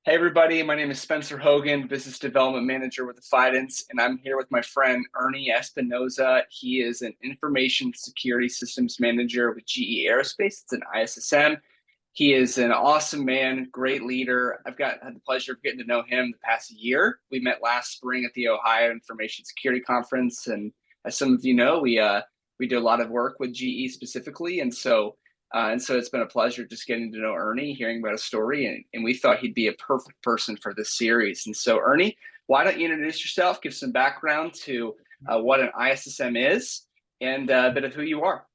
Hey everybody, my name is Spencer Hogan, Business Development Manager with Afidence, and I'm here with my friend Ernie Espinoza. He is an Information Security Systems Manager with GE Aerospace. It's an ISSM. He is an awesome man, great leader. Had the pleasure of getting to know him the past year. We met last spring at the Ohio Information Security Conference, and as some of you know, we do a lot of work with GE specifically, and so it's been a pleasure just getting to know Ernie, hearing about his story, and we thought he'd be a perfect person for this series. And so, Ernie, why don't you introduce yourself, give some background to what an ISSM is, and a bit of who you are.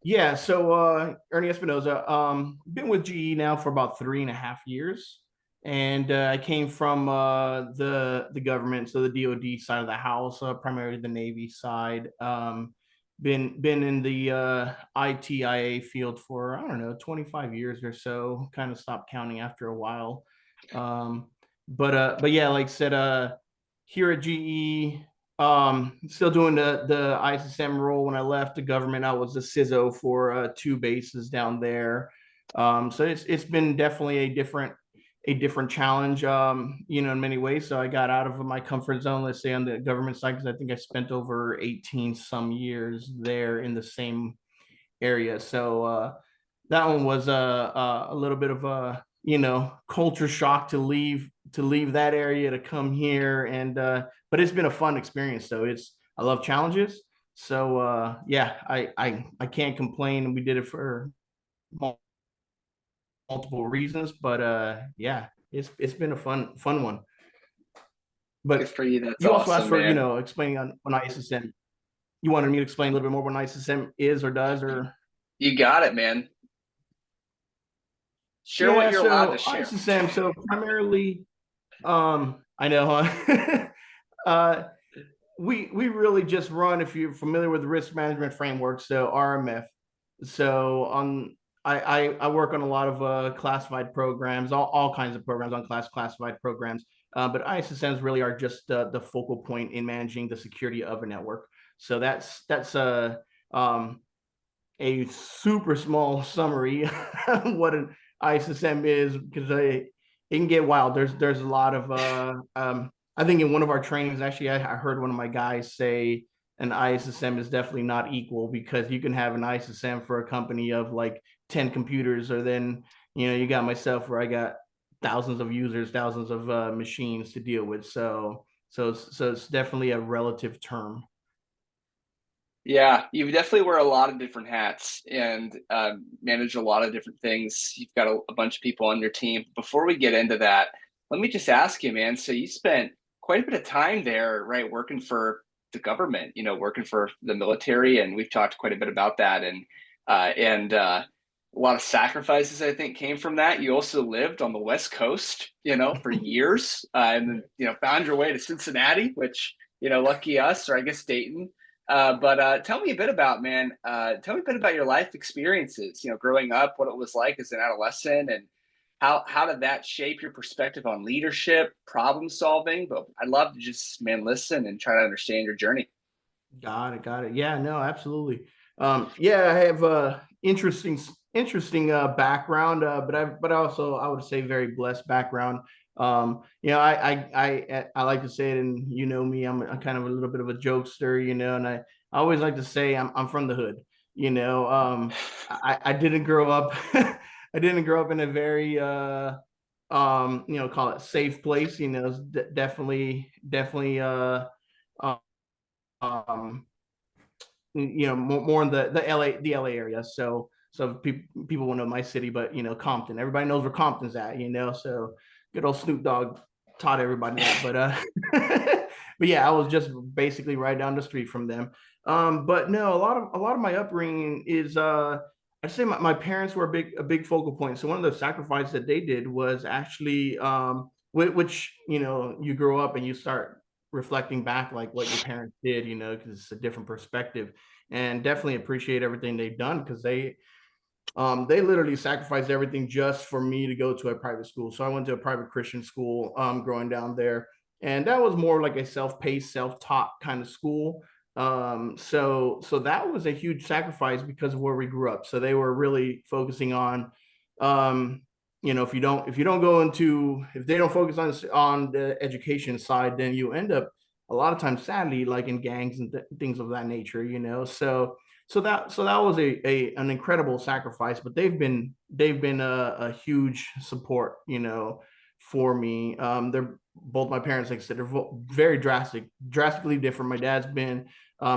Yeah, so Ernie Espinoza, been with GE now for about 3.5 years, and I came from the government, so the DoD side of the house, primarily the Navy side. Been in the ITIA field for I don't know 25 years or so. Kind of stopped counting after a while, um, but yeah, like I said, here at GE. Still doing the ISSM role. When I left the government, I was a CISO for two bases down there. So it's been definitely a different challenge, in many ways. So I got out of my comfort zone, let's say on the government side, because I think I spent over 18 some years there in the same area. So that one was a little bit of a culture shock to leave that area to come here, and but it's been a fun experience. So I love challenges. So yeah, I can't complain. We did it for multiple reasons, but yeah, it's been a fun one. Good But for you. That's you also asked awesome, for man. explaining on ISSM. You wanted me to explain a little bit more what an ISSM is or does, or You got it, man. Share what yeah. you're allowed to So share. ISSM, so primarily, I know, huh? We really just run, if you're familiar with the risk management framework, so RMF. So I work on a lot of classified programs, all kinds of programs on classified programs. But ISSMs really are just the focal point in managing the security of a network. So that's a super small summary of what an ISSM is, because it can get wild. There's a lot of I think in one of our trainings, actually, I heard one of my guys say an ISSM is definitely not equal, because you can have an ISSM for a company of like 10 computers, or then you got myself where I got thousands of users, thousands of machines to deal with. So it's definitely a relative term. Yeah, you definitely wear a lot of different hats and manage a lot of different things. You've got a bunch of people on your team. Before we get into that, let me just ask you, man. So you spent quite a bit of time there, right, working for the government, working for the military, and we've talked quite a bit about that, and a lot of sacrifices I think came from that. You also lived on the West Coast, for years, and then found your way to Cincinnati, which lucky us, or I guess Dayton. But tell me a bit about, man. Tell me a bit about your life experiences. Growing up, what it was like as an adolescent, and how did that shape your perspective on leadership, problem solving? But I'd love to just, man, listen and try to understand your journey. Got it. Yeah, no, absolutely. Yeah, I have interesting background, but also I would say very blessed background. I like to say it, and me, I'm kind of a little bit of a jokester, and I always like to say I'm from the hood. I didn't grow up I didn't grow up in a very call it safe place. It's definitely um more in the LA area. So people will know my city, but Compton. Everybody knows where Compton's at. So good old Snoop Dogg taught everybody that. But but yeah, I was just basically right down the street from them. But no, a lot of my upbringing is I'd say my parents were a big focal point. So one of the sacrifices that they did was actually which you grow up and you start reflecting back like what your parents did, because it's a different perspective, and definitely appreciate everything they've done, because they literally sacrificed everything just for me to go to a private school. So I went to a private Christian school growing down there, and that was more like a self-paced, self-taught kind of school. So that was a huge sacrifice because of where we grew up. So they were really focusing on um if you don't go into, if they don't focus on the education side, then you end up a lot of times, sadly, like in gangs and things of that nature. So that was an incredible sacrifice, but they've been a huge support, for me. They're both my parents, like I said, they're very drastically different. My dad's been,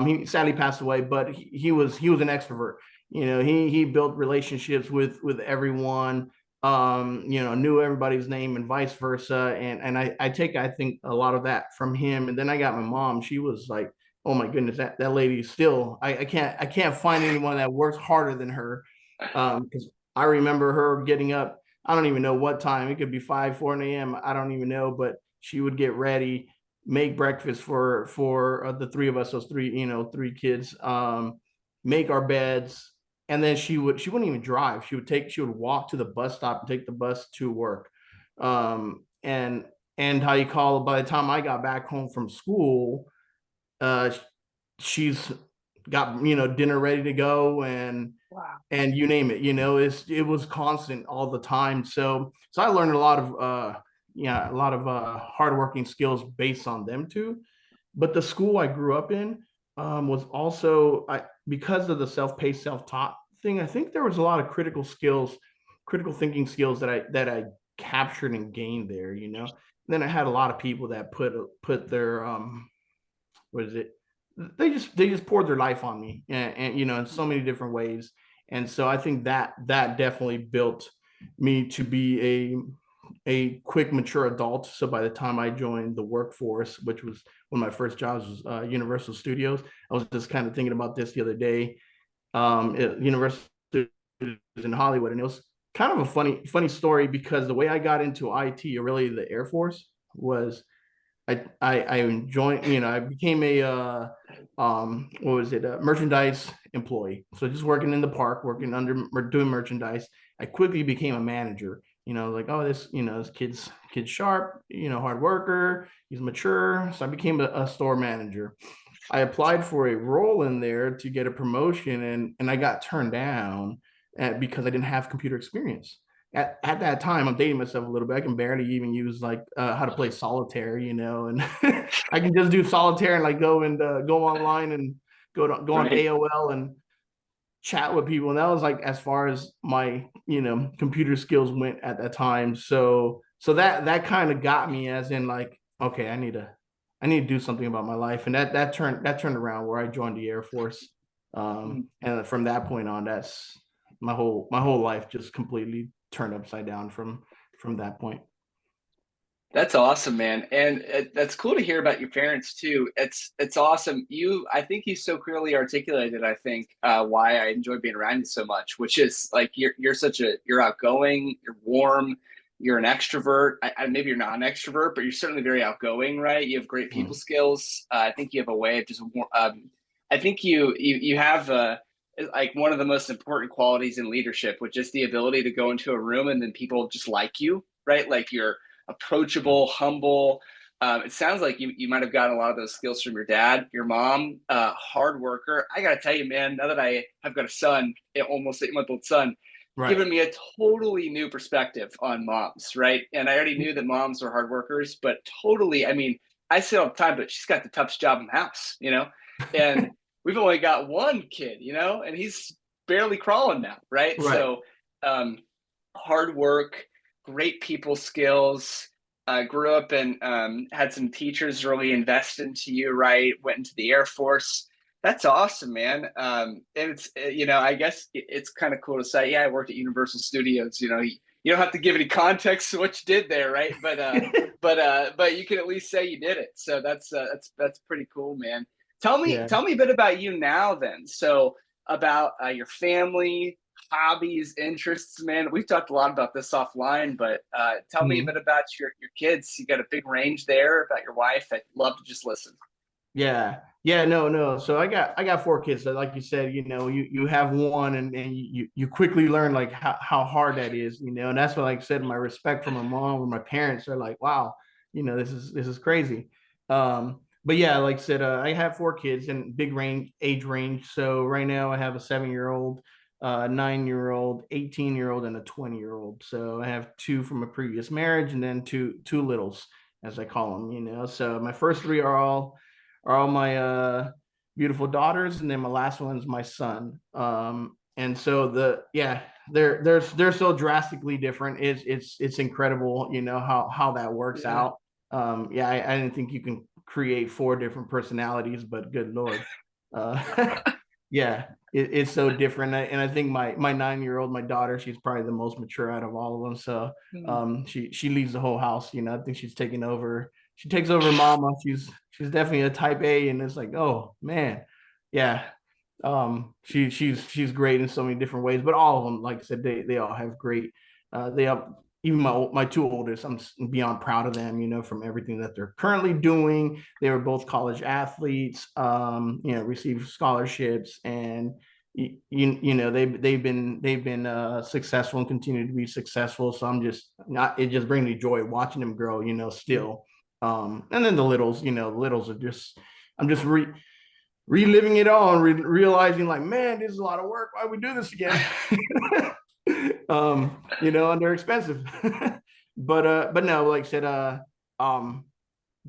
he sadly passed away, but he was an extrovert. He built relationships with everyone, knew everybody's name and vice versa. And I think a lot of that from him. And then I got my mom. She was like, oh my goodness, that lady still, I can't find anyone that works harder than her. Because I remember her getting up, I don't even know what time. It could be 5, 4 a.m. I don't even know, but she would get ready, make breakfast for the three of us, those three kids, make our beds, and then she wouldn't even drive. She would walk to the bus stop and take the bus to work. And how you call it, by the time I got back home from school, uh she's got dinner ready to go, Wow. and you name it, it was constant all the time. So I learned a lot of hardworking skills based on them too. But the school I grew up in, was also, because of the self-paced, self-taught thing. I think there was a lot of critical thinking skills that I captured and gained there. Then I had a lot of people that put their, what is it? They just poured their life on me, and in so many different ways. And so I think that definitely built me to be a quick, mature adult. So by the time I joined the workforce, which was one of my first jobs, was Universal Studios. I was just kind of thinking about this the other day. Universal Studios in Hollywood, and it was kind of a funny story, because the way I got into IT, or really the Air Force, was I joined, I became a what was it, a merchandise employee. So just working in the park, working under, doing merchandise. I quickly became a manager. Like, oh, this kid's sharp, hard worker, he's mature. So I became a store manager. I applied for a role in there to get a promotion, and I got turned down because I didn't have computer experience. At that time, I'm dating myself a little bit. I can barely even use, like, how to play solitaire, and I can just do solitaire and, like, go online and go on Right. AOL and chat with people. And that was, like, as far as my computer skills went at that time. So that kind of got me, as in, like, okay, I need to do something about my life. And that turned around where I joined the Air Force. And from that point on, that's my whole life just completely turned upside down from that point. That's awesome, man, and that's cool to hear about your parents too. It's awesome. I think you so clearly articulated, I think, why I enjoy being around you so much, which is like you're outgoing, you're warm, you're an extrovert. Maybe you're not an extrovert, but you're certainly very outgoing, right? You have great people Mm. skills. I think you have a way of just. I think you have like one of the most important qualities in leadership, which is the ability to go into a room and then people just like you, right? Like you're approachable, humble. It sounds like you might have gotten a lot of those skills from your dad, your mom, hard worker. I got to tell you, man, now that I have got a son, almost 8-month-old son, Right. given me a totally new perspective on moms, right? And I already knew that moms are hard workers, but totally, I mean, I say all the time, but she's got the toughest job in the house, and we've only got one kid, and he's barely crawling now, right? Right. So, um, hard work, great people skills. Grew up and had some teachers really invest into you, right? Went into the Air Force. That's awesome, man. And it's, I guess it's kind of cool to say, yeah, I worked at Universal Studios. You don't have to give any context to what you did there, right? But you can at least say you did it. So that's pretty cool, man. Tell me Yeah. tell me a bit about you now, then. So about your family, hobbies, interests, man. We've talked a lot about this offline, but tell me a bit Mhm. about your kids. You got a big range there, about your wife. I'd love to just listen. Yeah. Yeah, no, no. So I got 4 kids. So like you said, you have one, and you quickly learn, like, how hard that is, and that's what, like I said, my respect for my mom or my parents are like, wow, this is crazy. But yeah, like I said, I have 4 kids and big age range. So right now I have a 7-year old, a 9-year-old, 18-year-old, and a 20-year-old. So I have two from a previous marriage, and then two littles, as I call them. So my first three are all my beautiful daughters, and then my last one's my son. And so they're so drastically different. It's incredible, how that works Yeah. out. I didn't think you can create four different personalities, but good Lord. Yeah, it's so different. And I think my 9-year-old, my daughter, she's probably the most mature out of all of them. So Hmm. she leads the whole house. I think she's taking over. She takes over mama. She's definitely a type A, and it's like, oh man, yeah. She's great in so many different ways, but all of them, like I said, they all have great. They have even my two oldest. I'm beyond proud of them. From everything that they're currently doing. They were both college athletes. Received scholarships, and they've been successful and continue to be successful. So I'm just not. It just brings me joy watching them grow. Still. And then the littles are just. I'm just reliving it all and realizing like, man, this is a lot of work. Why we do this again? And they're expensive. But no, like I said, um,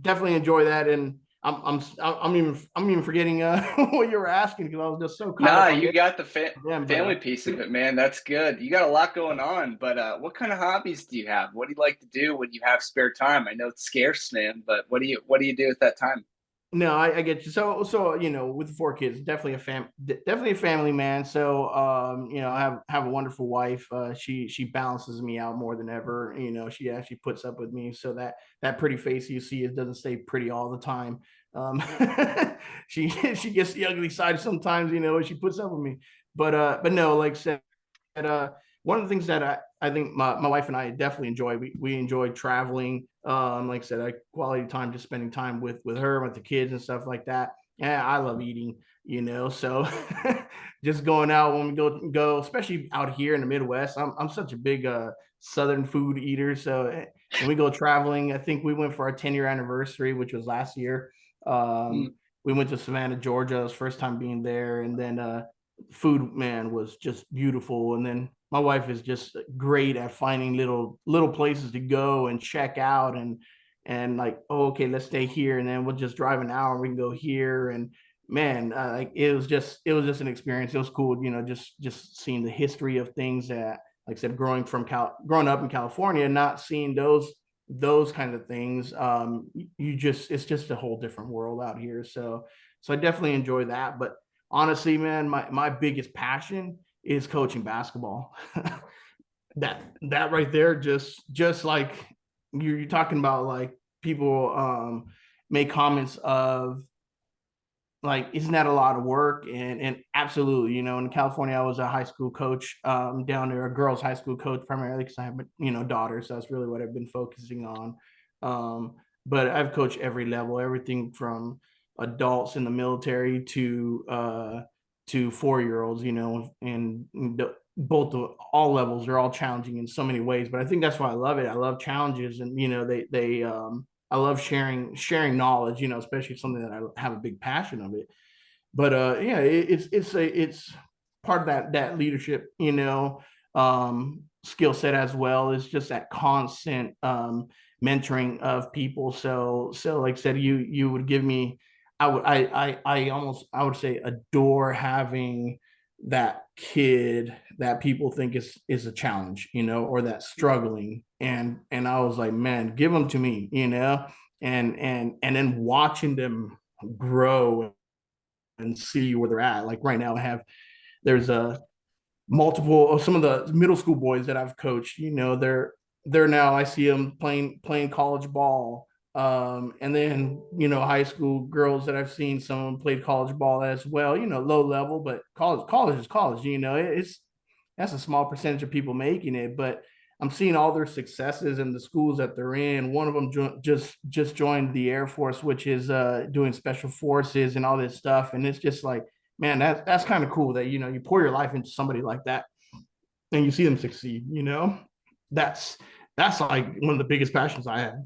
definitely enjoy that. And I'm even forgetting what you were asking because I was just so caught Nah, up on you got the them. But family piece of it, man. That's good. You got a lot going on, but what kind of hobbies do you have? What do you like to do when you have spare time? I know it's scarce, man, but what do you do at that time? No, I get you. So with the four kids, definitely a family man. So I have a wonderful wife. She balances me out more than ever. She actually puts up with me. So that pretty face you see, it doesn't stay pretty all the time. Um, she gets the ugly side sometimes. She puts up with me. But no, like I said, one of the things that I think my wife and I definitely enjoy. We enjoy traveling. Like I said, quality time, just spending time with her, with the kids and stuff like that. Yeah, I love eating. So just going out when we go, especially out here in the Midwest. I'm such a big Southern food eater. So when we go traveling, I think we went for our 10-year anniversary, which was last year. Hmm. We went to Savannah, Georgia. It was first time being there, and then food, man, was just beautiful. And then my wife is just great at finding little places to go and check out, and like, oh, okay, let's stay here, and then we'll just drive an hour, we can go here. And man, like it was just an experience. It was cool, just seeing the history of things that, like I said, growing up in California, not seeing those kind of things. It's just a whole different world out here. So I definitely enjoy that. But honestly, man, my biggest passion is coaching basketball. That right there, just like you're talking about, like people make comments of like, isn't that a lot of work? And absolutely, in California, I was a high school coach down there, a girls high school coach primarily because I have daughters. So that's really what I've been focusing on. But I've coached every level, everything from adults in the military to 4-year-olds, and both all levels are all challenging in so many ways. But I think that's why I love it. I love challenges, and they I love sharing knowledge, especially something that I have a big passion of it. But yeah, it's part of that leadership, skill set as well. Is just that constant mentoring of people. So like I said, you would give me, I would say adore having that kid that people think is a challenge, or that's struggling. And I was like, man, give them to me, and then watching them grow and see where they're at. Like right now, there's a multiple of some of the middle school boys that I've coached. They're now, I see them playing college ball. And then high school girls that I've seen, some of them played college ball as well. Low level, but college is college. It's that's a small percentage of people making it, but I'm seeing all their successes in the schools that they're in. One of them just joined the Air Force, which is doing special forces and all this stuff. And it's just like, man, that's kind of cool that you pour your life into somebody like that and you see them succeed. That's like one of the biggest passions I have.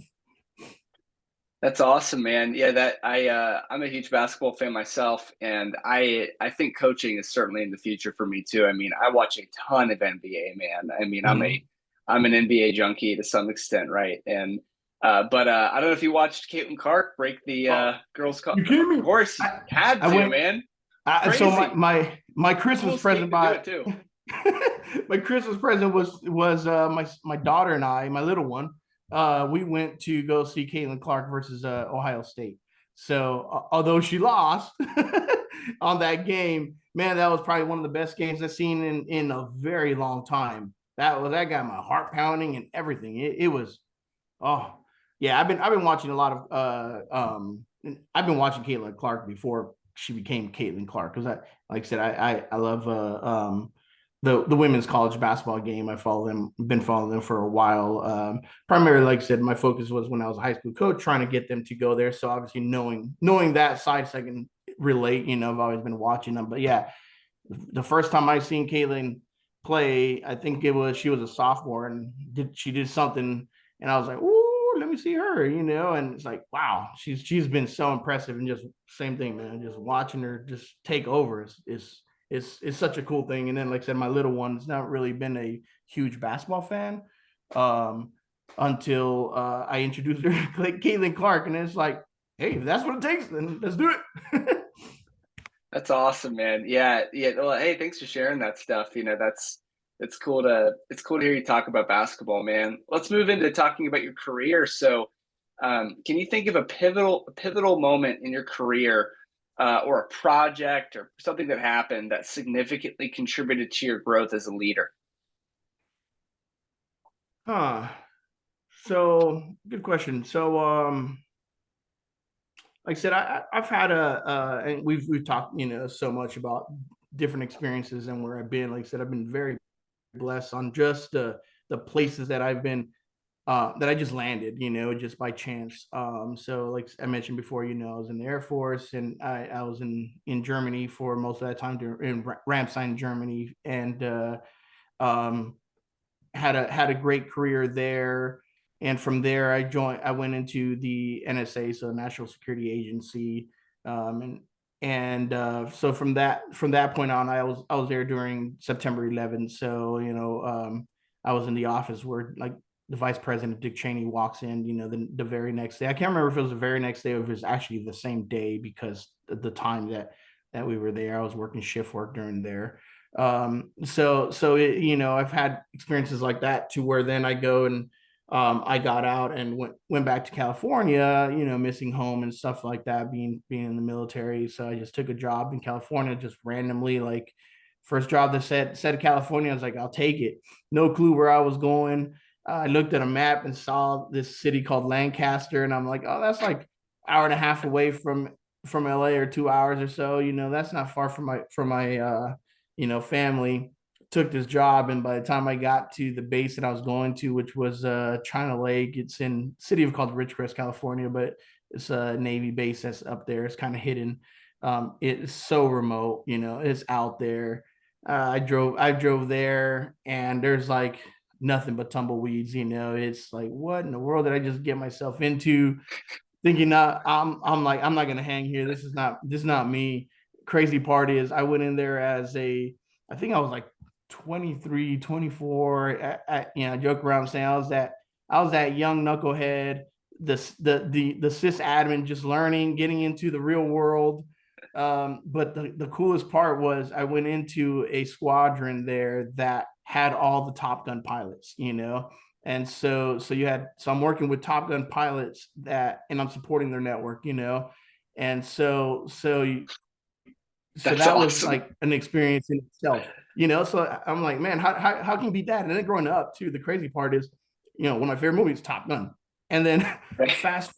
That's awesome, man. Yeah, that I'm a huge basketball fan myself, and I think coaching is certainly in the future for me too. I mean, I watch a ton of NBA, man. I mean, Mhm. I'm an NBA junkie to some extent, right? And but I don't know if you watched Caitlin Clark break the Oh, girls' you of kidding me? course you had I to, went. man. So Crazy. my Christmas Coolest game present to do by it too. my Christmas present was my daughter and I, my little one. We went to go see Caitlin Clark versus Ohio State. So although she lost on that game, man, that was probably one of the best games I've seen in a very long time. That got my heart pounding and everything. It was oh yeah. I've been watching a lot of I've been watching Caitlin Clark before she became Caitlin Clark because I like I said I love the women's college basketball game. I follow them, been following them for a while. Primarily, like I said, my focus was when I was a high school coach, trying to get them to go there. So obviously, knowing that side, so I can relate. I've always been watching them. But yeah, the first time I seen Caitlin play, I think she was a sophomore and she did something, and I was like, "Ooh, let me see her," And it's like, wow, she's been so impressive, and just same thing, man. Just watching her just take over is such a cool thing. And then, like I said, my little one's not really been a huge basketball fan um, until I introduced her to Caitlin Clark, and it's like, hey, if that's what it takes, then let's do it. That's awesome, man. Yeah, yeah. Well, hey, thanks for sharing that stuff. That's it's cool to hear you talk about basketball, man. Let's move into talking about your career. So, can you think of a pivotal moment in your career, or a project or something that happened that significantly contributed to your growth as a leader? Huh. So good question. So like I said, I've had and we've talked, so much about different experiences and where I've been. Like I said, I've been very blessed on just the places that I've been that I just landed, just by chance. So like I mentioned before, I was in the Air Force, and I was in Germany for most of that time, in Ramstein, Germany, and um, had a great career there. And from there, I went into the NSA, so National Security Agency, and so from that point on, I was there during September 11th. So I was in the office where, like, the vice president Dick Cheney walks in, the very next day. I can't remember if it was the very next day or if it was actually the same day, because the time that we were there, I was working shift work during there. I've had experiences like that, to where then I go and I got out and went back to California, missing home and stuff like that, being in the military. So I just took a job in California, just randomly, like, first job that said California. I was like, I'll take it. No clue where I was going. I looked at a map and saw this city called Lancaster, and I'm like, oh, that's like hour and a half away from LA, or 2 hours or so. That's not far from my family. Took this job, and by the time I got to the base that I was going to, which was China Lake, it's in city of called Ridgecrest, California, but it's a Navy base that's up there. It's kind of hidden. It's so remote, it's out there. I drove there, and there's like nothing but tumbleweeds. It's like, what in the world did I just get myself into? Thinking, I'm like, I'm not gonna hang here. This is not me. Crazy part is, I went in there as I think I was like 23, 24. I joke around saying I was that young knucklehead, the sys admin, just learning, getting into the real world. But the coolest part was, I went into a squadron there that had all the Top Gun pilots, and so I'm working with Top Gun pilots, and I'm supporting their network, and so That's that was awesome. like an experience in itself. So I'm like, man, how can you beat that? And then growing up too, the crazy part is, one of my favorite movies, Top Gun. And then fast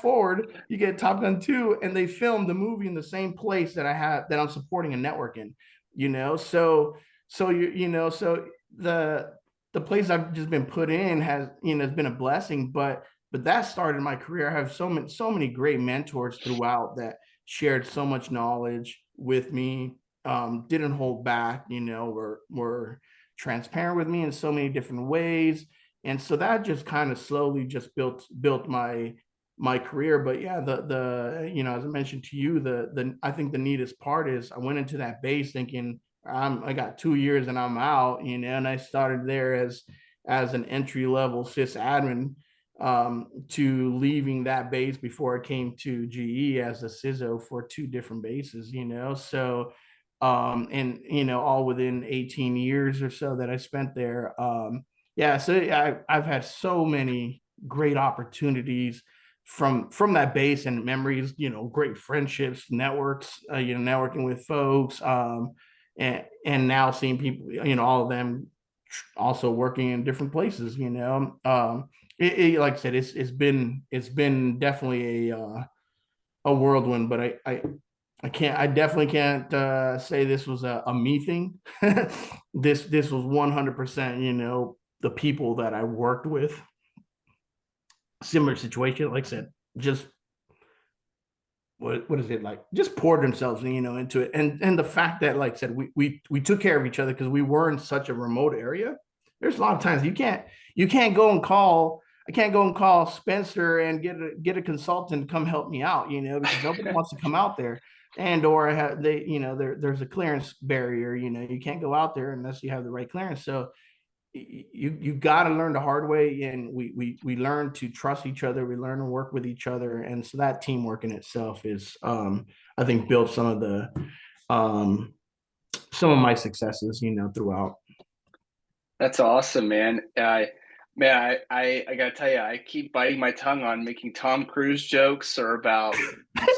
forward, you get Top Gun 2, and they filmed the movie in the same place that I'm supporting a network in, so the place I've just been put in has been a blessing. But that started my career. I have so many great mentors throughout that shared so much knowledge with me, didn't hold back, were transparent with me in so many different ways. And so that just kind of slowly just built my career. But yeah, the as I mentioned to you, the I think the neatest part is I went into that base thinking I got 2 years and I'm out, and I started there as an entry level sysadmin, to leaving that base before I came to GE as a CISO for two different bases, so and all within 18 years or so that I spent there. Yeah, so I've had so many great opportunities from that base and memories, great friendships, networks, networking with folks, and now seeing people, all of them also working in different places, like I said, it's been definitely a whirlwind, but I definitely can't say this was a me thing. This was 100%, the people that I worked with, similar situation. Like I said, just what is it like? Just poured themselves, into it, and the fact that, like I said, we took care of each other because we were in such a remote area. There's a lot of times you can't go and call. I can't go and call Spencer and get a consultant to come help me out, because nobody wants to come out there, and or have they, there's a clearance barrier. You can't go out there unless you have the right clearance. So you got to learn the hard way, and we learn to trust each other, we learn to work with each other, and so that teamwork in itself is, I think, built um some of my successes, throughout. That's awesome, man. I gotta tell you, I keep biting my tongue on making Tom Cruise jokes or about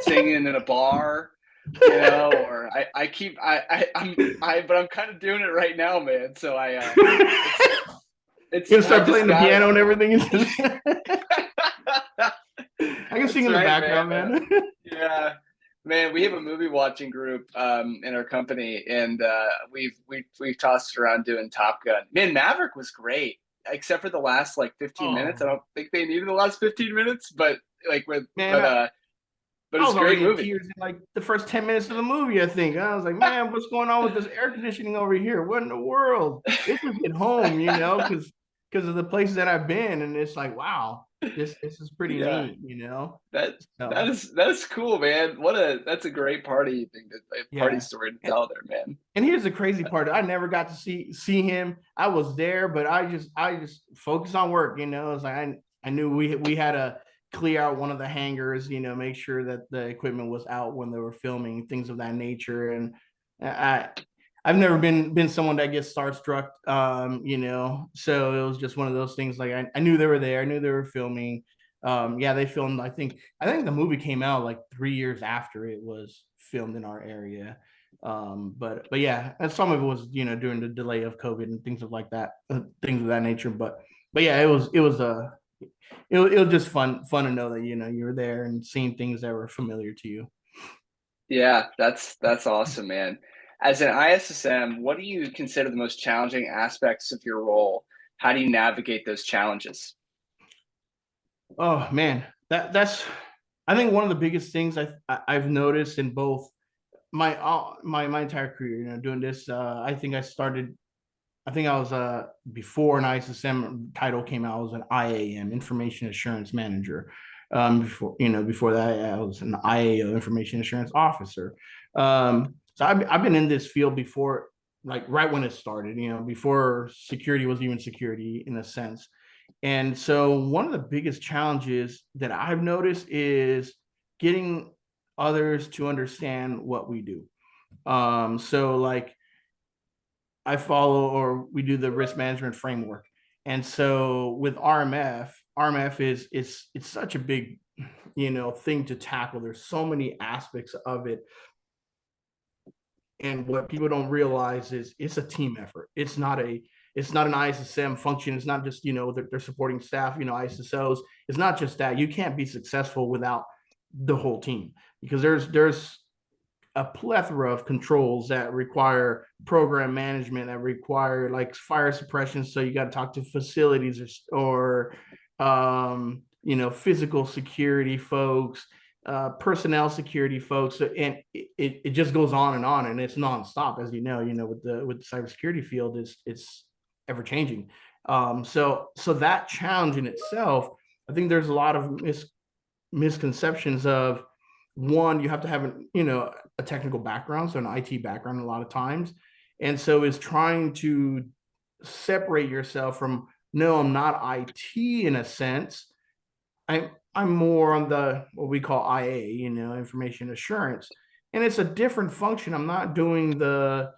singing in a bar, or I keep but I'm kind of doing it right now, man. So it's You it's gonna I start just playing the got piano and everything. it. I can sing That's in the right, man. background, man. Yeah, man. We have a movie watching group in our company, and we've tossed around doing Top Gun. Man, Maverick was great, except for the last like 15 minutes. I Oh don't think they needed the last 15 minutes, but like with man, but I it's was a great already in movie. tears in like the first 10 minutes of the movie, I think. I was like, man, what's going on with this air conditioning over here? What in the world? It just hit home, because of the places that I've been. And it's like, wow, this is pretty Yeah, neat, that So that's cool, man. That's a great party thing, a party yeah. story to And, tell there, man. and here's the crazy part. I never got to see him. I was there, but I just focused on work, It's like I knew we had to clear out one of the hangars, make sure that the equipment was out when they were filming, things of that nature. And I I've never been someone that gets starstruck, So it was just one of those things. Like I knew they were there, I knew they were filming. Yeah, they filmed. I think the movie came out like 3 years after it was filmed in our area. But yeah, and some of it was, during the delay of COVID and things of like that, things of that nature. But yeah, it was just fun to know that, you were there and seeing things that were familiar to you. Yeah, that's awesome, man. As an ISSM, what do you consider the most challenging aspects of your role? How do you navigate those challenges? Oh man, that's I think one of the biggest things I've noticed in both my entire career, doing this. I think I was before an ISSM title came out, I was an IAM, Information Assurance Manager. Before that, I was an IAO, Information Assurance Officer. So I've been in this field before, like right when it started, before security was even security in a sense. And so one of the biggest challenges that I've noticed is getting others to understand what we do. So like I follow, or we do, the risk management framework. And so with RMF it's such a big, thing to tackle. There's so many aspects of it. And what people don't realize is it's a team effort. It's not an ISSM function. It's not just, they're supporting staff, ISSOs. It's not just that. You can't be successful without the whole team, because there's a plethora of controls that require program management, that require like fire suppression. So you got to talk to facilities, or physical security folks, personnel security folks, and it just goes on, and it's nonstop, as with the cybersecurity field, it's ever changing. So that challenge in itself, I think there's a lot of misconceptions of, one, you have to have a technical background, so an IT background a lot of times. And so is trying to separate yourself from, no, I'm not IT in a sense. I'm more on the what we call IA, information assurance. And it's a different function. I'm not doing the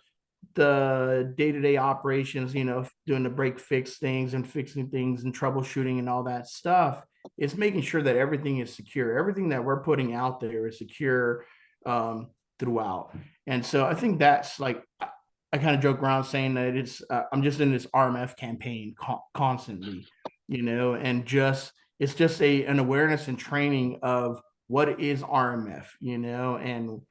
day-to-day operations, doing the break fix things and fixing things and troubleshooting and all that stuff. It's making sure that everything is secure. Everything that we're putting out there is secure throughout. And so I think that's like, I kind of joke around saying that I'm just in this RMF campaign constantly, and it's just an awareness and training of what is RMF, and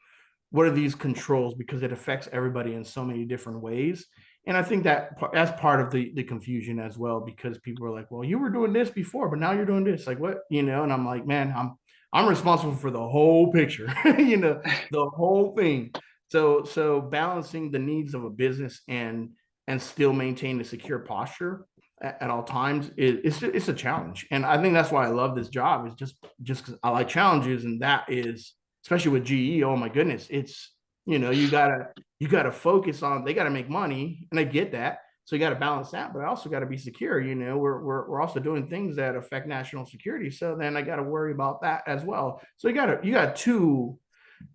what are these controls, because it affects everybody in so many different ways. And I think that's part of the confusion as well, because people are like, well, you were doing this before, but now you're doing this, like what, and I'm like, man, I'm responsible for the whole picture, the whole thing. So balancing the needs of a business and still maintain the secure posture at all times it's a challenge. And I think that's why I love this job, is just because I like challenges. And that is, especially with GE, oh my goodness, it's, you gotta focus on, they gotta make money, and I get that. So you got to balance that, but I also got to be secure. We're also doing things that affect national security. So then I got to worry about that as well. So you got two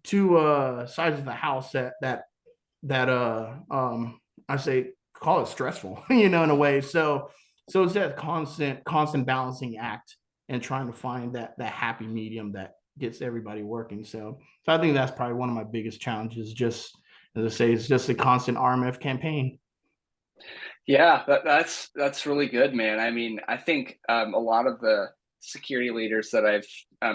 sides of the house that I say, call it stressful, in a way. So it's that constant balancing act, and trying to find that happy medium that gets everybody working. So I think that's probably one of my biggest challenges. Just as I say, it's just a constant RMF campaign. Yeah, that's really good, man. I mean, I think a lot of the security leaders that I've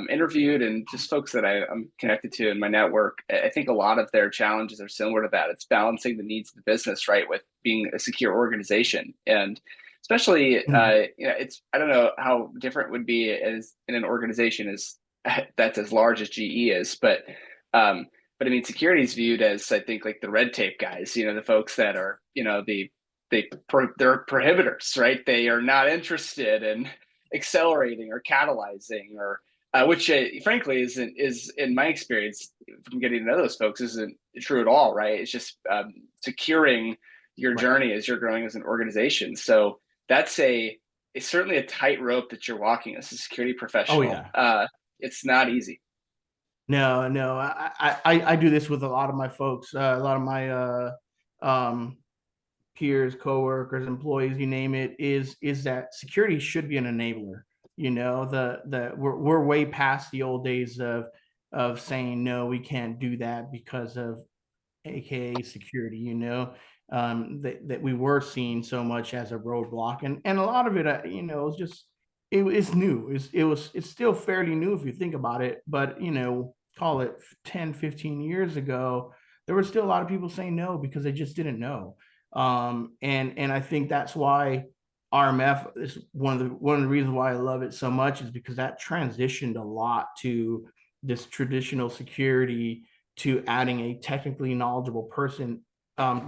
interviewed and just folks that I'm connected to in my network, I think a lot of their challenges are similar to that. It's balancing the needs of the business, right, with being a secure organization, and especially, it's, I don't know how different it would be as in an organization as that's as large as GE is, um, but I mean, security is viewed as, I think, like the red tape guys, the folks that are, they're prohibitors, right? They are not interested in accelerating or catalyzing, or which frankly is in my experience from getting to know those folks isn't true at all, right? It's just securing your Right. journey as you're growing as an organization. So that's it's certainly a tightrope that you're walking as a security Oh professional. yeah. It's not easy. No, no. I do this with a lot of my folks, a lot of my um peers, coworkers, employees, you name it, is that security should be an enabler. We're way past the old days of saying no, we can't do that because of AKA security, that we were seeing so much as a roadblock. And a lot of it, is just, it's new. It's still fairly new if you think about it, but, call it 10, 15 years ago, there were still a lot of people saying no because they just didn't know. And I think that's why RMF is one of the reasons why I love it so much, is because that transitioned a lot to this traditional security, to adding a technically knowledgeable person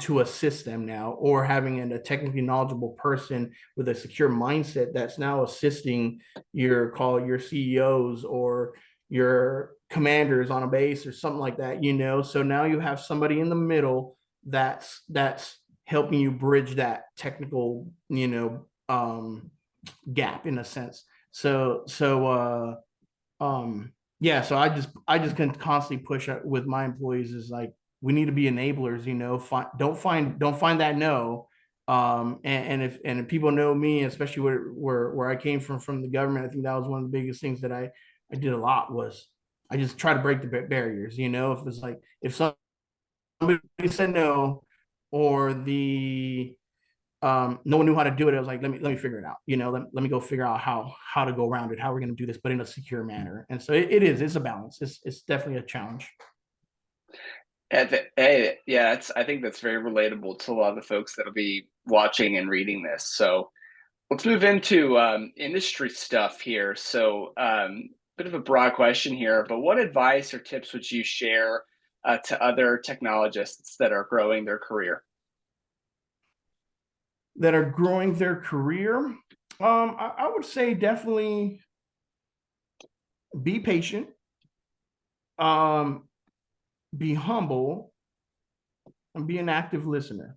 to assist them now, or having a technically knowledgeable person with a secure mindset that's now assisting your CEOs or your commanders on a base or something like that. So now you have somebody in the middle that's helping you bridge that technical gap in a sense. Yeah, so I just can constantly push with my employees, is like, we need to be enablers. Don't find that no. And if people know me, especially where I came from the government, I think that was one of the biggest things that I did a lot, was I just try to break the barriers. If it's like, if somebody said no, or the no one knew how to do it, I was like, let me figure it out. Let me go figure out how to go around it, how we're going to do this, but in a secure manner. And so it's a balance. It's definitely a challenge. Hey, yeah, I think that's very relatable to a lot of the folks that'll be watching and reading this. So let's move into industry stuff here. So, bit of a broad question here, but what advice or tips would you share to other technologists that are growing their career? That are growing their career. I would say definitely be patient, um, be humble, and be an active listener.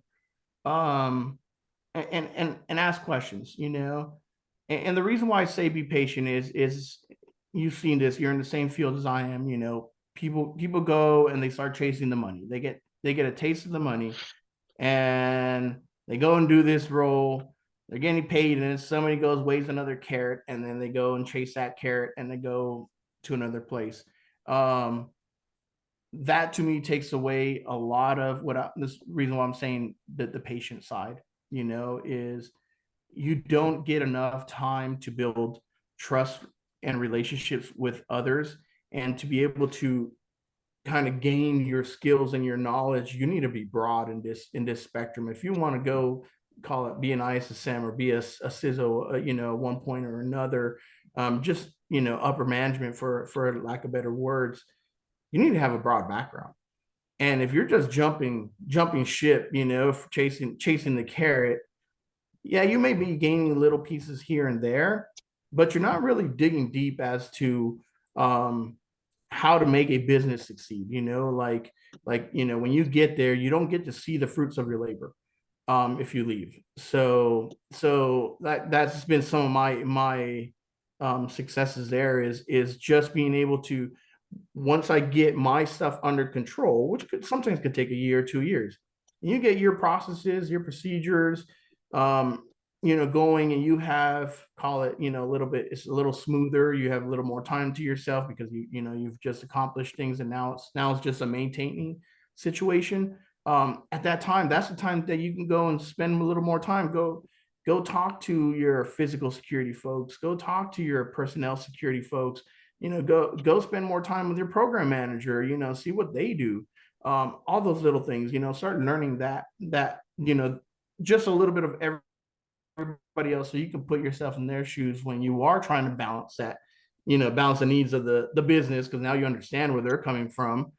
Um, and ask questions, you know. And the reason why I say be patient is you've seen this, you're in the same field as I am, you know. People go and they start chasing the money. They get a taste of the money and they go and do this role. They're getting paid, and then somebody goes, waves another carrot, and then they go and chase that carrot and they go to another place. Um, that to me takes away a lot of this reason why I'm saying that the patient side, you know, is you don't get enough time to build trust and relationships with others, and to be able to kind of gain your skills and your knowledge, you need to be broad in this spectrum. If you want to go call it be an ISSM or be a CISO, you know, one point or another, just you know, upper management for lack of better words, you need to have a broad background. And if you're just jumping ship, you know, chasing the carrot, yeah, you may be gaining little pieces here and there, but you're not really digging deep as to um, how to make a business succeed. You know, like you know, when you get there, you don't get to see the fruits of your labor if you leave. So that's been some of my successes there is just being able to, once I get my stuff under control, which sometimes could take a year, 2 years, you get your processes, your procedures, um, you know, going, and you have, call it, you know, a little bit, it's a little smoother. You have a little more time to yourself because you know, you've just accomplished things, and now it's just a maintaining situation. At that time, that's the time that you can go and spend a little more time. Go talk to your physical security folks. Go talk to your personnel security folks. You know, go spend more time with your program manager. You know, see what they do. All those little things. You know, start learning that you know, just a little bit of everybody else, so you can put yourself in their shoes when you are trying to balance that. You know, balance the needs of the business, because now you understand where they're coming from,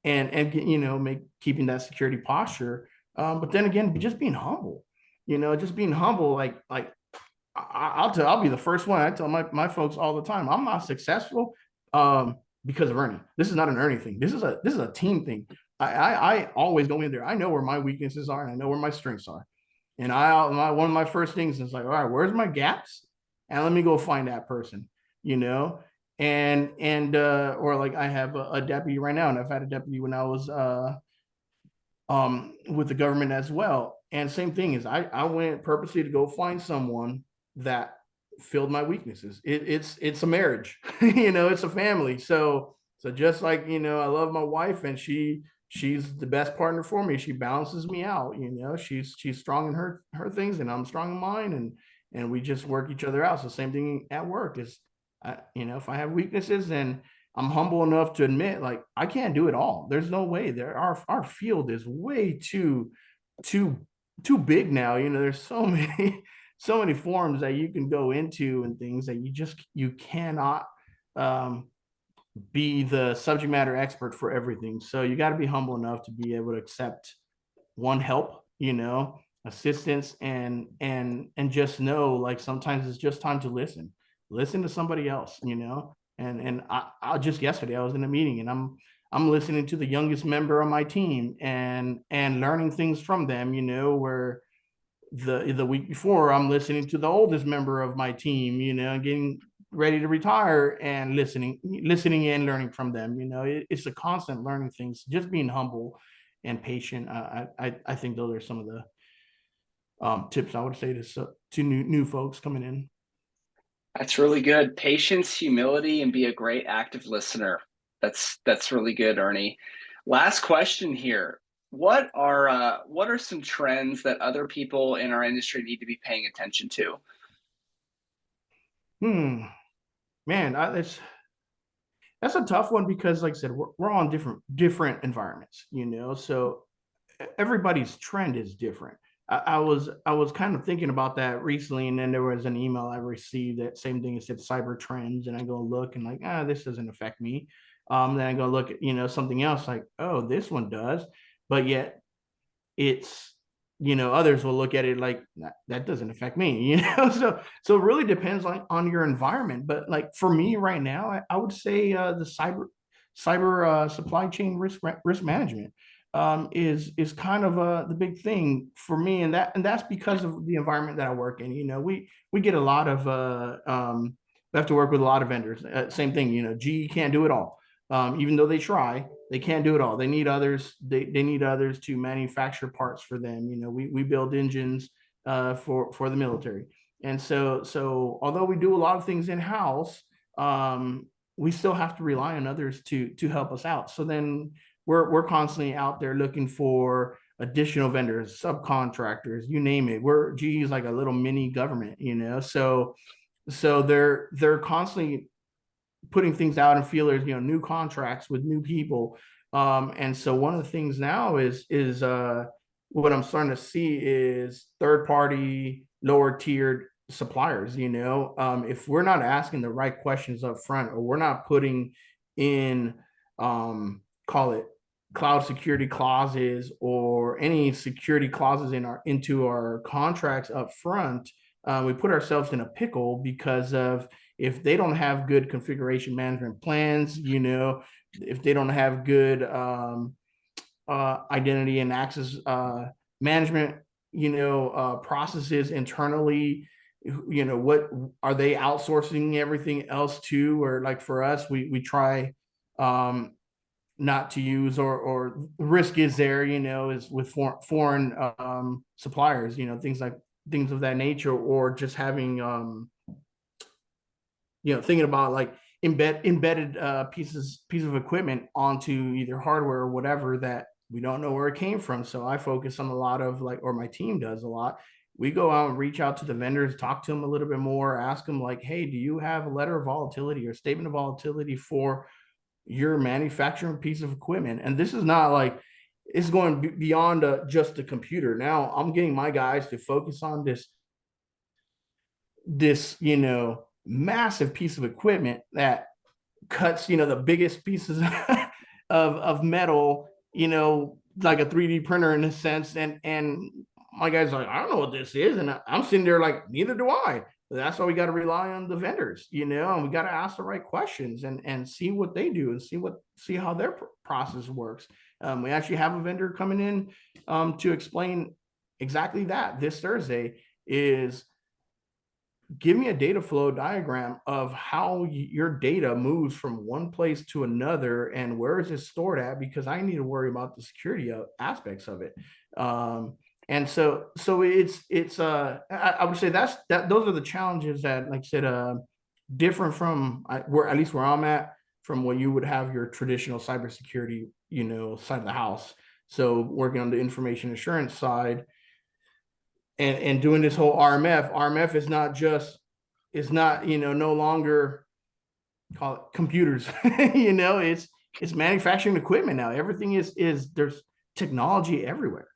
and you know, make keeping that security posture. But then again, just being humble. You know, just being humble. Like I'll be the first one. I tell my folks all the time, I'm not successful because of Ernie. This is not an Ernie thing. This is a team thing. I always go in there. I know where my weaknesses are and I know where my strengths are. And one of my first things is like, all right, where's my gaps? And let me go find that person, you know? And or like I have a deputy right now, and I've had a deputy when I was with the government as well. And same thing is I went purposely to go find someone that filled my weaknesses. It's a marriage, you know, it's a family. So just like, you know, I love my wife, and she's the best partner for me. She balances me out, you know. She's strong in her things, and I'm strong in mine, and we just work each other out. So same thing at work is, you know, if I have weaknesses, and I'm humble enough to admit, like, I can't do it all. There's no way. Our field is way too too big now. You know, there's so many so many forms that you can go into, and things that you cannot um, be the subject matter expert for everything. So you got to be humble enough to be able to accept one help, you know, assistance, and just know, like, sometimes it's just time to listen to somebody else, you know. And I just yesterday I was in a meeting, and I'm listening to the youngest member on my team, and learning things from them, you know, where the week before I'm listening to the oldest member of my team, you know, getting ready to retire, and listening and learning from them. You know, it's a constant learning things, just being humble and patient. I think those are some of the tips I would say to new folks coming in. That's really good. Patience, humility, and be a great active listener. That's really good, Ernie. Last question here. What are some trends that other people in our industry need to be paying attention to? Hmm, man, that's a tough one, because like I said, we're all in different environments, you know. So everybody's trend is different. I was kind of thinking about that recently, and then there was an email I received that same thing. It said cyber trends, and I go look, and like, this doesn't affect me. Then I go look at, you know, something else, like, oh, this one does, but yet it's others will look at it like that doesn't affect me. So it really depends on your environment. But like for me right now, I would say the cyber supply chain risk management is kind of the big thing for me, and that's because of the environment that I work in. We get a lot of we have to work with a lot of vendors. Same thing, GE can't do it all. Even though they try, they can't do it all. They need others. They need others to manufacture parts for them. We build engines for the military, and so although we do a lot of things in house, we still have to rely on others to help us out. So then we're constantly out there looking for additional vendors, subcontractors, you name it. We're GE is like a little mini government. So they're constantly putting things out in feelers, new contracts with new people. And so one of the things now is what I'm starting to see is third party, lower tiered suppliers. If we're not asking the right questions up front, or we're not putting in call it cloud security clauses or any security clauses into our contracts up front, we put ourselves in a pickle because of if they don't have good configuration management plans, if they don't have good identity and access management, processes internally, what are they outsourcing everything else to? Or like for us, we try not to use, or risk is there, is with foreign suppliers, things of that nature, or just having thinking about like embedded piece of equipment onto either hardware or whatever that we don't know where it came from. So I focus on a lot of like, or my team does a lot. We go out and reach out to the vendors, talk to them a little bit more, ask them like, hey, do you have a letter of volatility or statement of volatility for your manufacturing piece of equipment? And this is not like it's going beyond just a computer. Now I'm getting my guys to focus on this massive piece of equipment that cuts the biggest pieces of metal, like a 3D printer in a sense. And my guy's like, I don't know what this is, and I'm sitting there like, neither do I. That's why we got to rely on the vendors, and we got to ask the right questions and see what they do and see how their process works. We actually have a vendor coming in to explain exactly that this Thursday. Is give me a data flow diagram of how your data moves from one place to another and where is it stored at, because I need to worry about the security aspects of it. And so it's I would say those are the challenges that, like I said, different from where, at least where I'm at, from what you would have your traditional cybersecurity side of the house. So working on the information assurance side, and doing this whole RMF is not no longer call it computers. It's manufacturing equipment now. Everything is there's technology everywhere.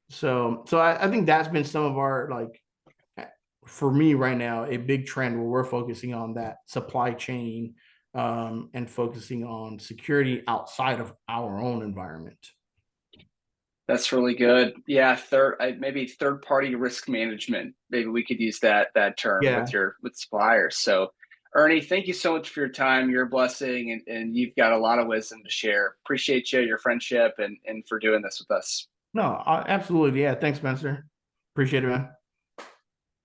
So I think that's been some of our, like, for me right now, a big trend where we're focusing on that supply chain, and focusing on security outside of our own environment. That's really good. Yeah, maybe third party risk management. Maybe we could use that term Yeah. with suppliers. So, Ernie, thank you so much for your time. You're a blessing, and you've got a lot of wisdom to share. Appreciate you, your friendship, and for doing this with us. No, absolutely. Yeah. Thanks, Spencer. Appreciate it, man.